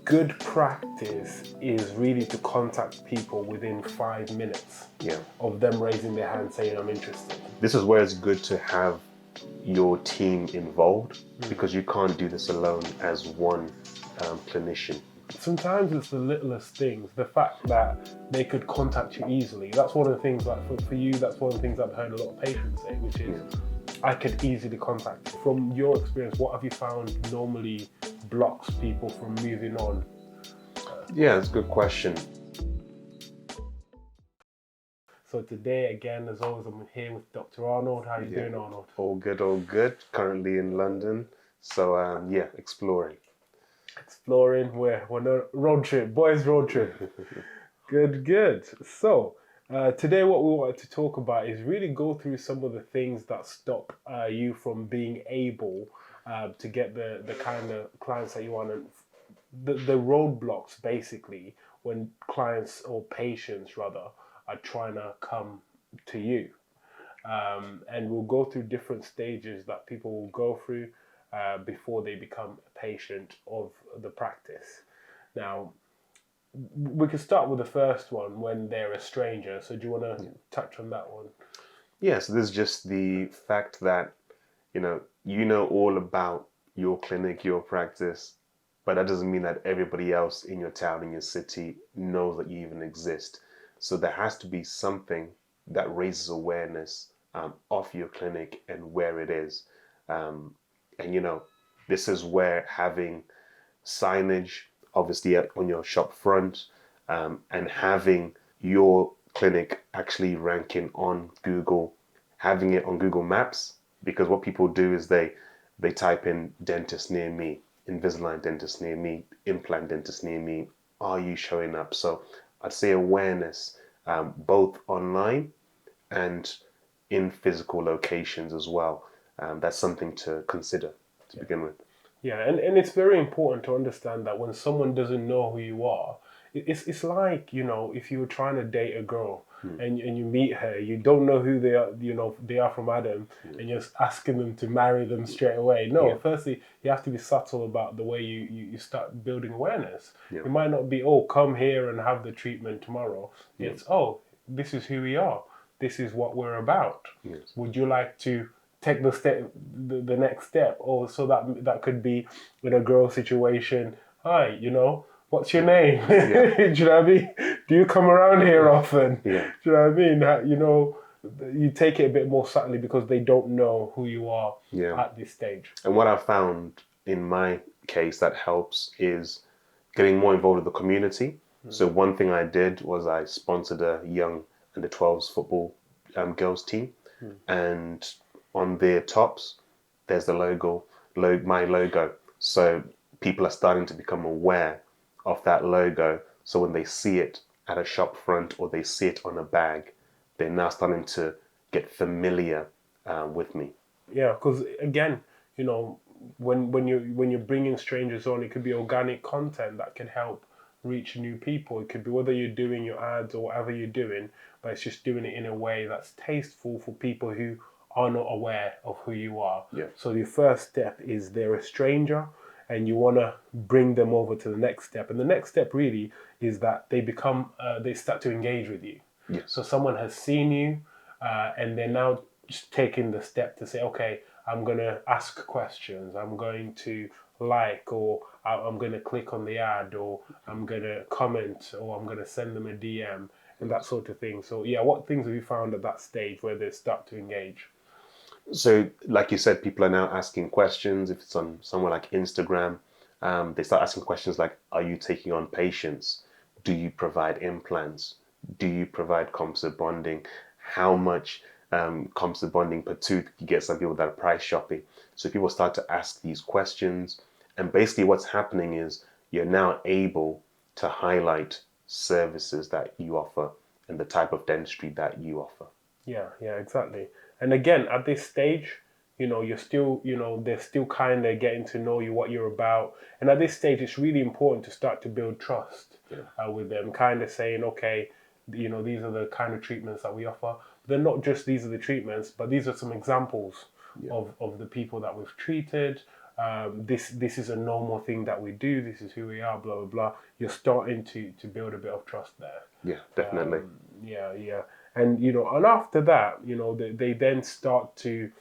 good practice is really to contact people within 5 minutes of them raising their hand saying, I'm interested. This is where it's good to have your team involved because you can't do this alone as one clinician. Sometimes it's the littlest things, the fact that they could contact you easily. That's one of the things, like for you, that's one of the things I've heard a lot of patients say, which is, I could easily contact you. From your experience, what have you found normally blocks people from moving on? Yeah, that's a good question. So today, again, as always, I'm here with Dr. Arnold. How are you doing, Arnold? All good. Currently in London. So, exploring. Exploring, we're on a road trip, boys road trip. Good. So, today what we wanted to talk about is really go through some of the things that stop you from being able to get the kind of clients that you want, and the roadblocks basically when clients or patients rather are trying to come to you. And we'll go through different stages that people will go through before they become a patient of the practice. Now, we can start with the first one, when they're a stranger. So do you want to touch on that one? Yeah, so this is just the fact that, you know all about your clinic, your practice, but that doesn't mean that everybody else in your town, in your city, knows that you even exist. So there has to be something that raises awareness of your clinic and where it is. This is where having signage, obviously on your shop front, and having your clinic actually ranking on Google, having it on Google Maps, because what people do is they type in dentist near me, Invisalign dentist near me, implant dentist near me. Are you showing up? So I'd say awareness, both online and in physical locations as well. That's something to consider to begin with. Yeah, and it's very important to understand that when someone doesn't know who you are, it's like, if you were trying to date a girl and you meet her, you don't know who they are, they are from Adam, and you're asking them to marry them straight away. No, firstly, you have to be subtle about the way you start building awareness. It might not be, come here and have the treatment tomorrow. It's, this is who we are. This is what we're about. Yes. Would you like to take the next step? Or so that could be in a girl situation. Hi, what's your name? Do you know what I mean? Do you come around here often? Yeah. Do you know what I mean? You take it a bit more subtly because they don't know who you are at this stage. And what I've found in my case that helps is getting more involved with the community. So one thing I did was I sponsored a young under 12s football girls team, and on their tops there's the my logo. So people are starting to become aware of that logo. So when they see it at a shop front or they see it on a bag, they're now starting to get familiar with me. Yeah, because again, when you're bringing strangers on, it could be organic content that can help reach new people. It could be whether you're doing your ads or whatever you're doing, but it's just doing it in a way that's tasteful for people who are not aware of who you are. Yeah. So your first step is they're a stranger, and you want to bring them over to the next step. And the next step really is that they start to engage with you. Yes. So someone has seen you, and they're now just taking the step to say, okay, I'm going to ask questions, I'm going to or I'm going to click on the ad, or I'm going to comment, or I'm going to send them a DM, and that sort of thing. So what things have you found at that stage where they start to engage? So like you said, people are now asking questions. If it's on somewhere like Instagram, they start asking questions like, are you taking on patients? Do you provide implants? Do you provide composite bonding? How much composite bonding per tooth? You get some people that are price shopping. So people start to ask these questions, and basically what's happening is you're now able to highlight services that you offer and the type of dentistry that you offer. Yeah, exactly. And again, at this stage, you're still, they're still kind of getting to know you, what you're about. And at this stage, it's really important to start to build trust with them, kind of saying, okay, these are the kind of treatments that we offer. They're not just these are the treatments, but these are some examples of the people that we've treated. this is a normal thing that we do. This is who we are. Blah blah blah. You're starting to build a bit of trust there. Yeah, definitely. Yeah. And and after that, they then start to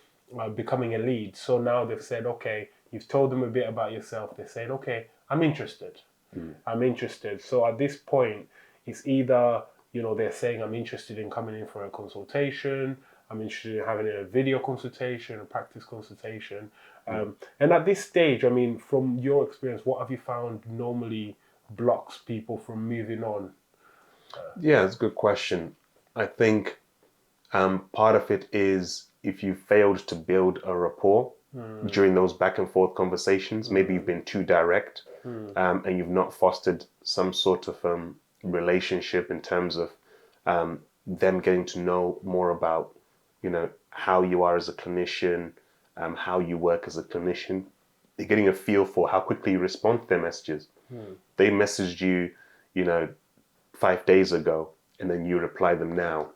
becoming a lead. So now they've said, okay, you've told them a bit about yourself. They're saying, okay, I'm interested. I'm interested. So at this point, it's either they're saying I'm interested in coming in for a consultation. I'm interested in having a video consultation, a practice consultation. And at this stage, I mean, from your experience, what have you found normally blocks people from moving on? Yeah, it's a good question. I think part of it is if you failed to build a rapport during those back and forth conversations, maybe you've been too direct and you've not fostered some sort of relationship in terms of them getting to know more about, how you are as a clinician, how you work as a clinician. They're getting a feel for how quickly you respond to their messages. They messaged you, 5 days ago, and then you reply them now.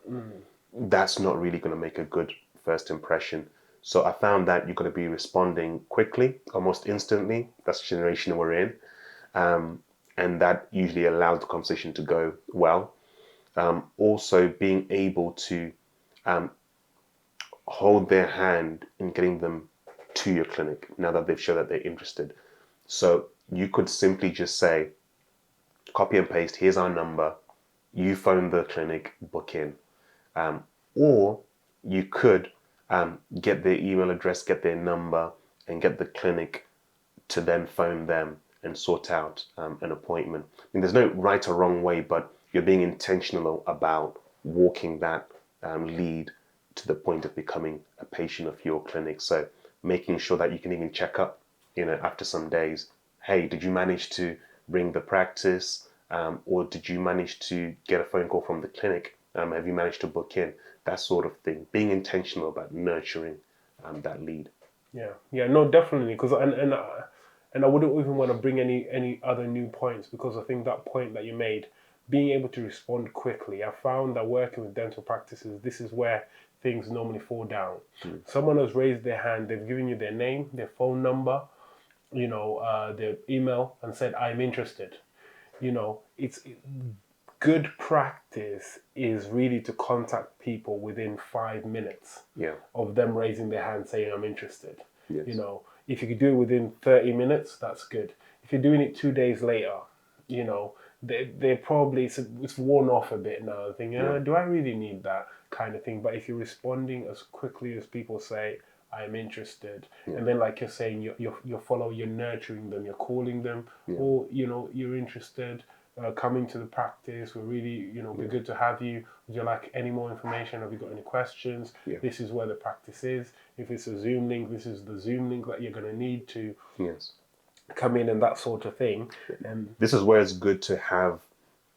That's not really going to make a good first impression. So I found that you're going to be responding quickly, almost instantly. That's the generation we're in. And that usually allows the conversation to go well. Also, being able to hold their hand in getting them to your clinic now that they've shown that they're interested. So you could simply just say, copy and paste, here's our number, you phone the clinic, book in. Or you could get their email address, get their number, and get the clinic to then phone them and sort out an appointment. I mean, there's no right or wrong way, but you're being intentional about walking that lead to the point of becoming a patient of your clinic. So making sure that you can even check up, after some days. Hey, did you manage to ring the practice? Or did you manage to get a phone call from the clinic? Have you managed to book in? That sort of thing. Being intentional about nurturing that lead. Yeah, no, definitely. Because and I wouldn't even want to bring any other new points, because I think that point that you made, being able to respond quickly, I found that working with dental practices, this is where things normally fall down. Someone has raised their hand, they've given you their name, their phone number, their email, and said, I'm interested. It's good practice is really to contact people within 5 minutes of them raising their hand saying, I'm interested. Yes. If you could do it within 30 minutes, that's good. If you're doing it 2 days later, they're probably, it's worn off a bit now. I think, do I really need that kind of thing? But if you're responding as quickly as people say, I'm interested, and then like you're saying, you're nurturing them, you're calling them, or you're interested, coming to the practice. We're really, be good to have you. Would you like any more information? Have you got any questions? This is where the practice is. If it's a Zoom link, this is the Zoom link that you're going to need to come in, and that sort of thing. And this is where it's good to have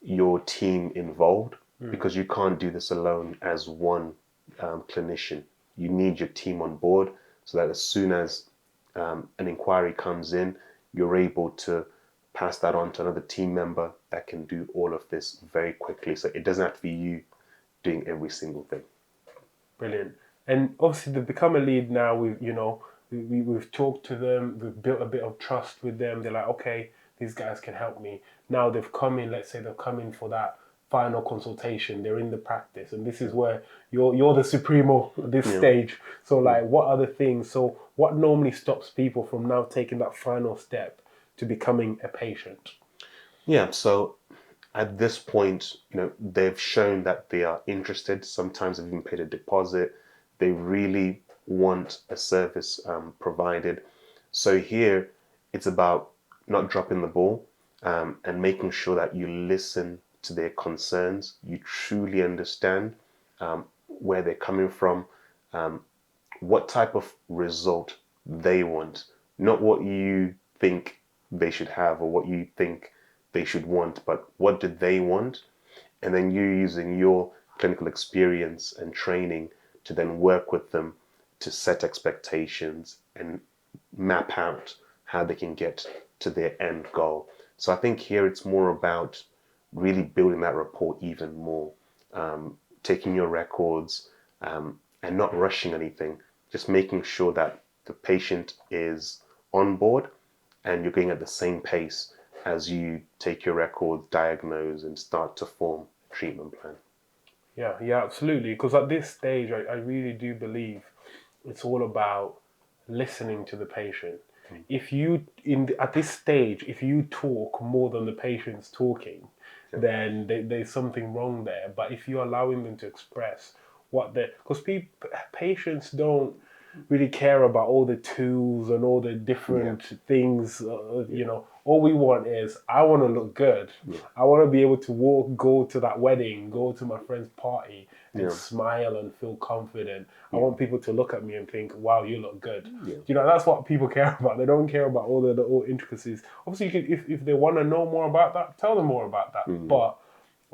your team involved, because you can't do this alone as one clinician. You need your team on board so that as soon as an inquiry comes in, you're able to pass that on to another team member that can do all of this very quickly. So it doesn't have to be you doing every single thing. Brilliant. And obviously they've become a lead now. We've talked to them, we've built a bit of trust with them. They're like, okay, these guys can help me. Now they've come in, let's say they've come in for that final consultation, they're in the practice, and this is where you're the supremo at this stage. So like, what other things, so what normally stops people from now taking that final step to becoming a patient? Yeah, so at this point, they've shown that they are interested. Sometimes they've even paid a deposit. They really want a service provided. So here, it's about not dropping the ball and making sure that you listen to their concerns. You truly understand where they're coming from, what type of result they want, not what you think they should have or what you think they should want, but what do they want? And then you using your clinical experience and training to then work with them to set expectations and map out how they can get to their end goal. So I think here it's more about really building that rapport even more, taking your records and not rushing anything, just making sure that the patient is on board, and you're going at the same pace as you take your records, diagnose, and start to form a treatment plan. Yeah, absolutely. Because at this stage, I really do believe it's all about listening to the patient. If you at this stage, if you talk more than the patient's talking, then there's something wrong there. But if you're allowing them to express what they, because patients don't really care about all the tools and all the different things. All we want is, I want to look good. I want to be able to go to that wedding, go to my friend's party, and smile and feel confident. I want people to look at me and think, wow, you look good. That's what people care about. They don't care about all the little intricacies. Obviously, if they want to know more about that, tell them more about that. But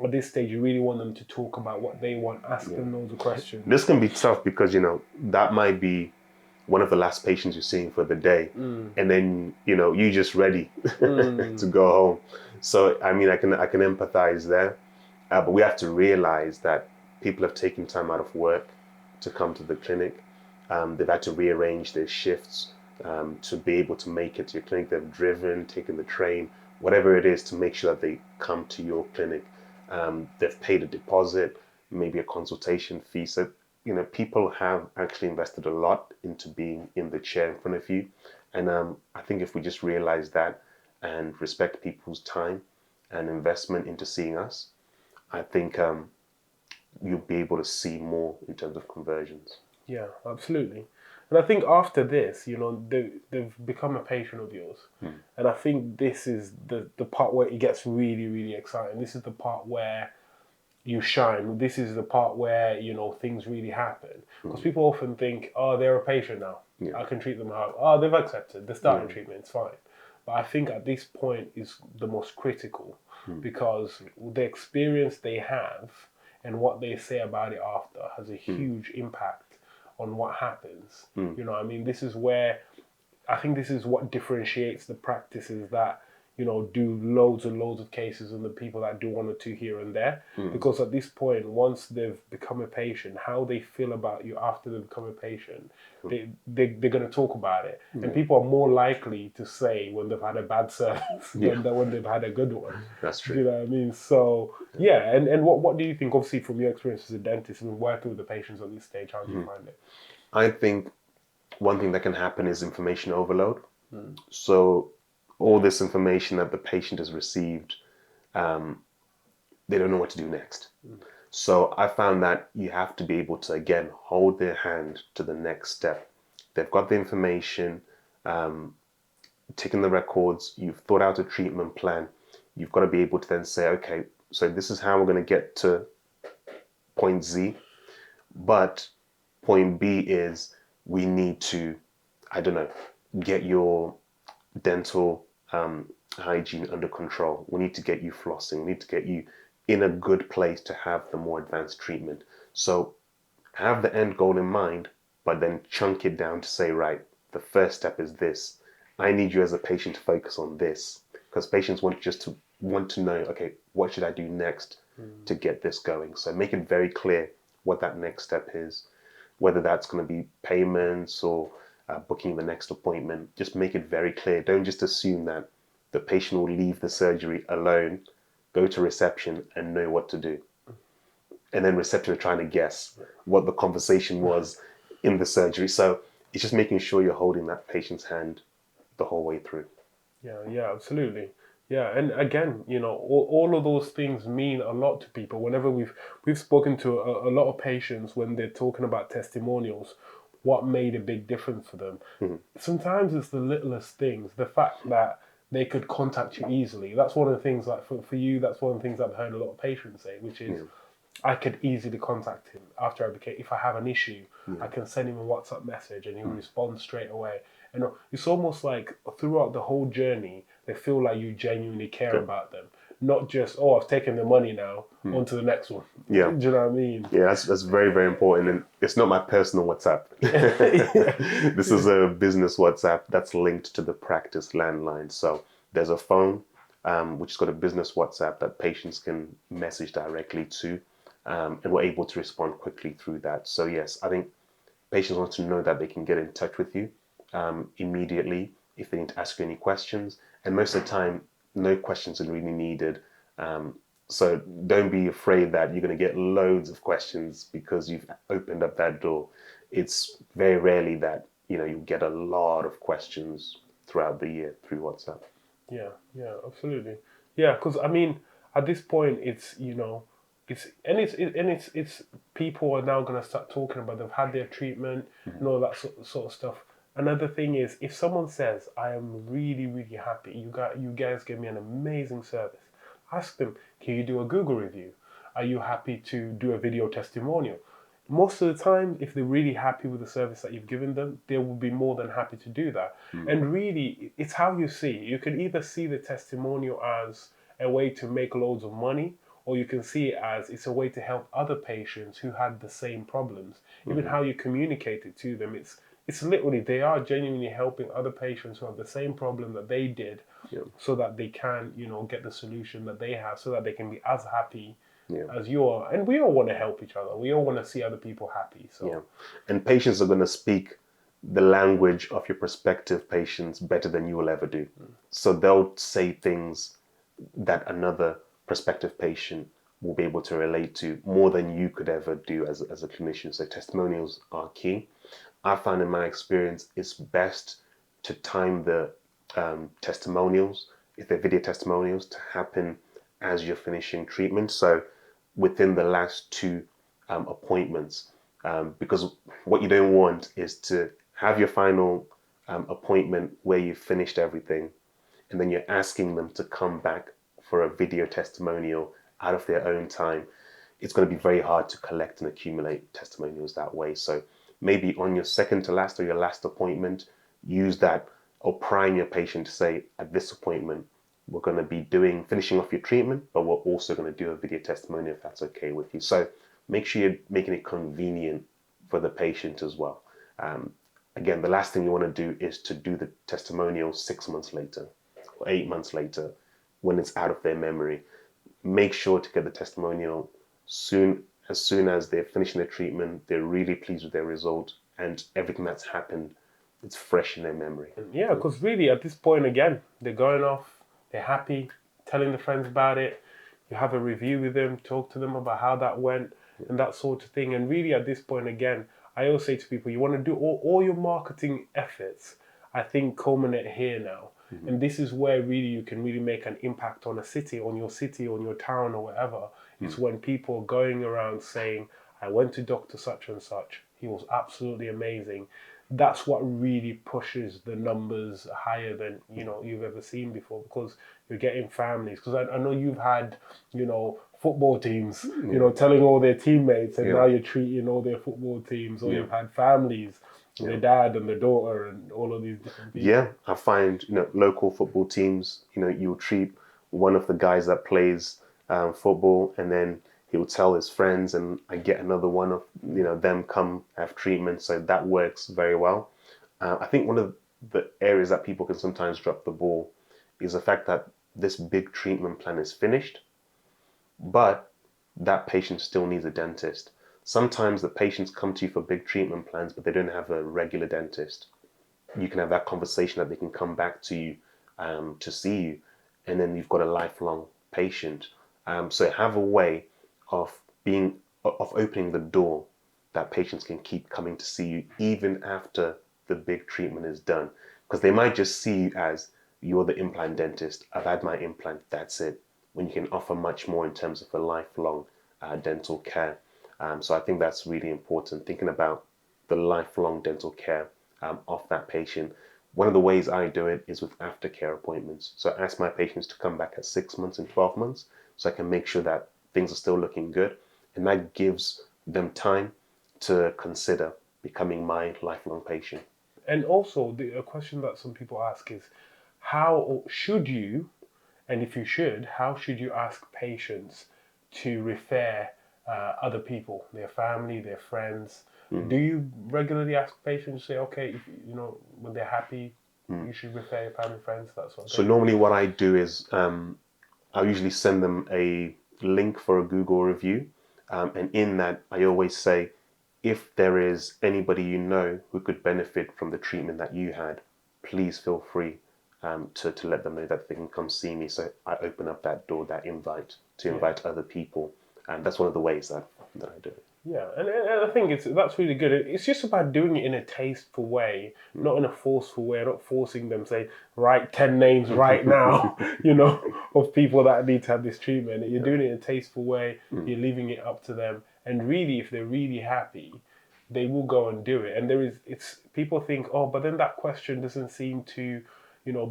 at this stage, you really want them to talk about what they want, ask them loads of questions. This can be tough because, that might be one of the last patients you're seeing for the day. And then, you're just ready to go home. So, I mean, I can empathize there. But we have to realize that people have taken time out of work to come to the clinic. They've had to rearrange their shifts to be able to make it to your clinic. They've driven, taken the train, whatever it is, to make sure that they come to your clinic. They've paid a deposit, maybe a consultation fee. So, people have actually invested a lot into being in the chair in front of you. And I think if we just realize that and respect people's time and investment into seeing us, I think you'll be able to see more in terms of conversions. Yeah, absolutely. And I think after this, they've become a patient of yours. And I think this is the part where it gets really, really exciting. This is the part where you shine. This is the part where, things really happen. Because people often think, oh, they're a patient now. I can treat them how, oh, they've accepted. They're starting treatment, it's fine. But I think at this point is the most critical because the experience they have and what they say about it after has a huge impact on what happens. This is where, I think this is what differentiates the practices that, do loads and loads of cases and the people that do one or two here and there. Because at this point, once they've become a patient, how they feel about you after they've become a patient, they're going to talk about it. And people are more likely to say when they've had a bad service than when they've had a good one. That's true. Do you know what I mean? So, and what do you think, obviously, from your experience as a dentist and working with the patients on this stage, how do you find it? I think one thing that can happen is information overload. So all this information that the patient has received, they don't know what to do next. So I found that you have to be able to, again, hold their hand to the next step. They've got the information, taken the records, you've thought out a treatment plan. You've got to be able to then say, okay, so this is how we're going to get to point Z. But point B is we need to, get your dental hygiene under control. We need to get you flossing. We need to get you in a good place to have the more advanced treatment. So have the end goal in mind, but then chunk it down to say, right, the first step is this. I need you as a patient to focus on this, because patients want to know, okay, what should I do next to get this going? So make it very clear what that next step is, whether that's going to be payments or booking the next appointment. Just make it very clear. Don't just assume that the patient will leave the surgery alone, go to reception and know what to do. And then reception are trying to guess what the conversation was in the surgery. So it's just making sure you're holding that patient's hand the whole way through. Yeah, absolutely. Yeah, and again, all of those things mean a lot to people. Whenever we've spoken to a lot of patients when they're talking about testimonials, what made a big difference for them. Sometimes it's the littlest things. The fact that they could contact you easily. That's one of the things, like for you, that's one of the things I've heard a lot of patients say, which is, I could easily contact him after I became, if I have an issue, I can send him a WhatsApp message and he'll respond straight away. And it's almost like throughout the whole journey, they feel like you genuinely care about them. Not just, oh, I've taken the money now, on to the next one. Yeah. Do you know what I mean? Yeah, that's very, very important. And it's not my personal WhatsApp. This is a business WhatsApp that's linked to the practice landline. So there's a phone, which has got a business WhatsApp that patients can message directly to, and we're able to respond quickly through that. So yes, I think patients want to know that they can get in touch with you immediately if they need to ask you any questions. And most of the time, no questions are really needed. So don't be afraid that you're going to get loads of questions because you've opened up that door. It's very rarely that you get a lot of questions throughout the year through WhatsApp. Yeah, yeah, absolutely. Yeah, because I mean, at this point, it's people are now gonna start talking about they've had their treatment and all that sort of stuff. Another thing is, if someone says, "I am really, really happy. You guys gave me an amazing service," ask them, "Can you do a Google review? Are you happy to do a video testimonial?" Most of the time, if they're really happy with the service that you've given them, they will be more than happy to do that. And really, it's how you see it. You can either see the testimonial as a way to make loads of money, or you can see it as it's a way to help other patients who had the same problems. Even how you communicate it to them, it's literally they are genuinely helping other patients who have the same problem that they did, Yeah. so that they can get the solution that they have, so that they can be as happy Yeah. as you are. And we all want to help each other. We all want to see other people happy. So Yeah. And patients are going to speak the language of your prospective patients better than you will ever do. So they'll say things that another prospective patient will be able to relate to more than you could ever do as a clinician. So testimonials are key. I found in my experience it's best to time the testimonials, if they're video testimonials, to happen as you're finishing treatment. So within the last two appointments, because what you don't want is to have your final appointment where you've finished everything, and then you're asking them to come back for a video testimonial out of their own time. It's going to be very hard to collect and accumulate testimonials that way. So maybe on your second to last or your last appointment, use that or prime your patient to say, at this appointment, we're going to be finishing off your treatment, but we're also going to do a video testimonial if that's okay with you. So make sure you're making it convenient for the patient as well. Again, the last thing you want to do is to do the testimonial 6 months later or 8 months later when it's out of their memory. Make sure to get the testimonial as soon as they're finishing their treatment, they're really pleased with their result, and everything that's happened, it's fresh in their memory. yeah, because really at this point again, they're going off, they're happy, telling their friends about it. You have a review with them, talk to them about how that went and that sort of thing. And really at this point again, I always say to people, you want to do all your marketing efforts, I think, culminate here now. And this is where really you can really make an impact on a city, on your town or whatever. It's when people are going around saying, I went to Dr. Such and Such. He was absolutely amazing. That's what really pushes the numbers higher than you've ever seen before, because you're getting families. Because I know you've had football teams telling all their teammates, and now you're treating all their football teams, or you've had families, their dad and their daughter and all of these different people. Yeah, I find local football teams, you'll treat one of the guys that plays football, and then he'll tell his friends, and I get another one of them come have treatment. So that works very well. I think one of the areas that people can sometimes drop the ball is the fact that this big treatment plan is finished, but that patient still needs a dentist. Sometimes the patients come to you for big treatment plans, but they don't have a regular dentist. You can have that conversation that they can come back to you to see you, and then you've got a lifelong patient. So have a way of opening the door that patients can keep coming to see you even after the big treatment is done, because they might just see you as you're the implant dentist. I've had my implant, that's it. When you can offer much more in terms of a lifelong dental care. So I think that's really important, thinking about the lifelong dental care of that patient. One of the ways I do it is with aftercare appointments. So I ask my patients to come back at 6 months and 12 months so I can make sure that things are still looking good. And that gives them time to consider becoming my lifelong patient. And also, a question that some people ask is, how should you, and if you should, how should you ask patients to refer other people, their family, their friends? Do you regularly ask patients, say, okay, if, when they're happy, you should refer your family, friends, that sort of So thing? normally what I do is I usually send them a link for a Google review. And in that, I always say, if there is anybody who could benefit from the treatment that you had, please feel free to let them know that they can come see me. So I open up that door, that invite to invite other people, and that's one of the ways that I do it. Yeah, and I think that's really good. It's just about doing it in a tasteful way, not in a forceful way, not forcing them, say, write 10 names right now, of people that need to have this treatment. You're doing it in a tasteful way, you're leaving it up to them. And really, if they're really happy, they will go and do it. And people think, oh, but then that question doesn't seem to,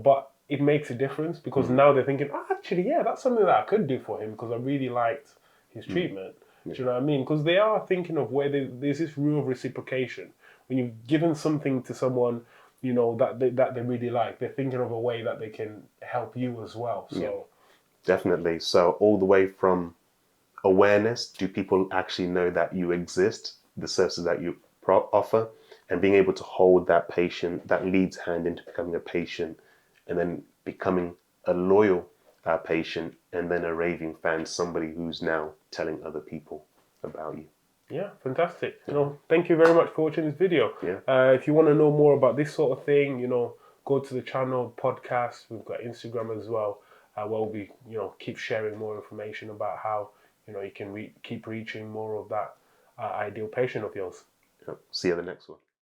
but it makes a difference because now they're thinking, oh, actually, yeah, that's something that I could do for him because I really liked his treatment. Do you know what I mean? Because they are thinking of where there's this rule of reciprocation. When you've given something to someone, that they really like, they're thinking of a way that they can help you as well. So definitely. So all the way from awareness, do people actually know that you exist, the services that you offer, and being able to hold that patient, that leads hand into becoming a patient, and then becoming a loyal patient, and then a raving fan, somebody who's now telling other people about you. Yeah, fantastic. Thank you very much for watching this video. Yeah. If you want to know more about this sort of thing, go to the channel, podcast. We've got Instagram as well, where we'll be, keep sharing more information about how, you can keep reaching more of that ideal patient of yours. See you at the next one.